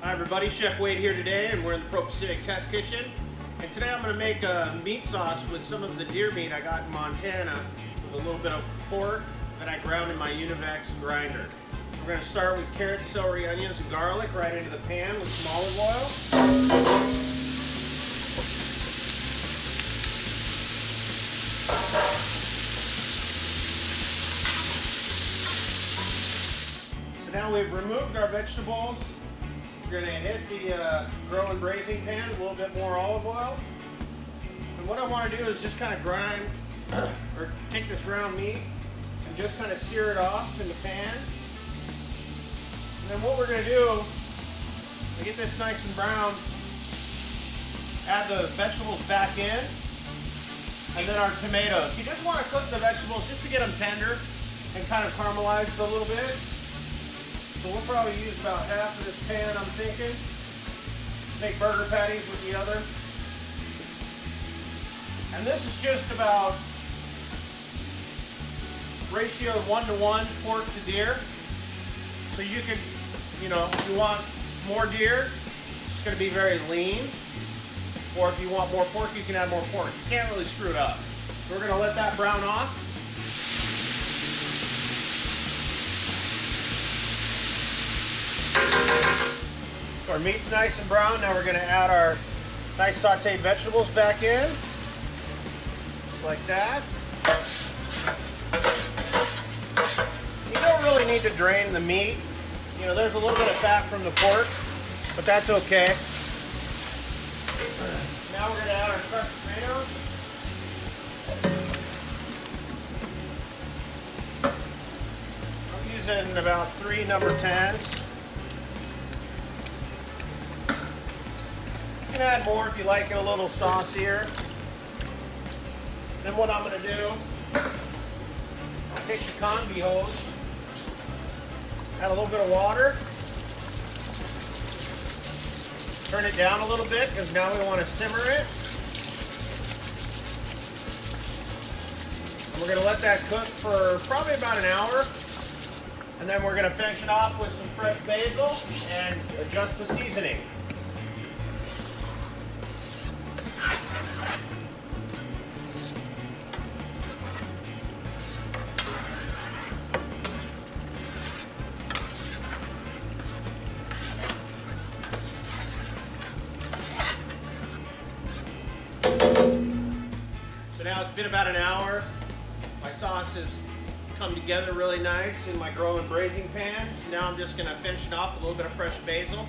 Hi everybody, Chef Wade here today, and we're in the Pro Pacific Test Kitchen. And today I'm going to make a meat sauce with some of the deer meat I got in Montana with a little bit of pork that I ground in my Univex grinder. We're going to start with carrots, celery, onions, and garlic right into the pan with some olive oil. So now we've removed our vegetables. We're going to hit the Groen braising pan with a little bit more olive oil. And what I want to do is just kind of grind, or take this ground meat and just kind of sear it off in the pan. And then what we're going to do, to get this nice and brown, add the vegetables back in, and then our tomatoes. You just want to cook the vegetables just to get them tender and kind of caramelized a little bit. So we'll probably use about half of this pan, I'm thinking. Make burger patties with the other. And this is just about ratio 1:1 pork to deer. So you can, if you want more deer, it's going to be very lean. Or if you want more pork, you can add more pork. You can't really screw it up. So we're going to let that brown off. So our meat's nice and brown. Now we're going to add our nice sauteed vegetables back in. Just like that. You don't really need to drain the meat. There's a little bit of fat from the pork, but that's okay. Now we're going to add our crushed tomatoes. I'm using about 3 number 10s. You can add more if you like it a little saucier. Then what I'm going to do, I'll take the combi hose, add a little bit of water, turn it down a little bit because now we want to simmer it. And we're going to let that cook for probably about an hour. And then we're going to finish it off with some fresh basil and adjust the seasoning. So now it's been about an hour. My sauce has come together really nice in my Groen braising pan. So now I'm just going to finish it off with a little bit of fresh basil.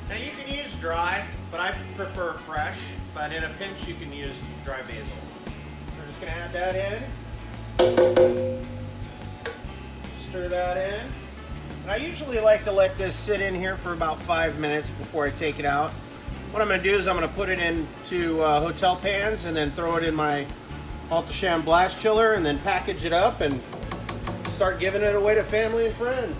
Now you can use dry, but I prefer fresh. But in a pinch you can use dry basil. We're just going to add that in. Stir that in. And I usually like to let this sit in here for about 5 minutes before I take it out. What I'm going to do is I'm going to put it into hotel pans and then throw it in my Alto-Shaam blast chiller and then package it up and start giving it away to family and friends.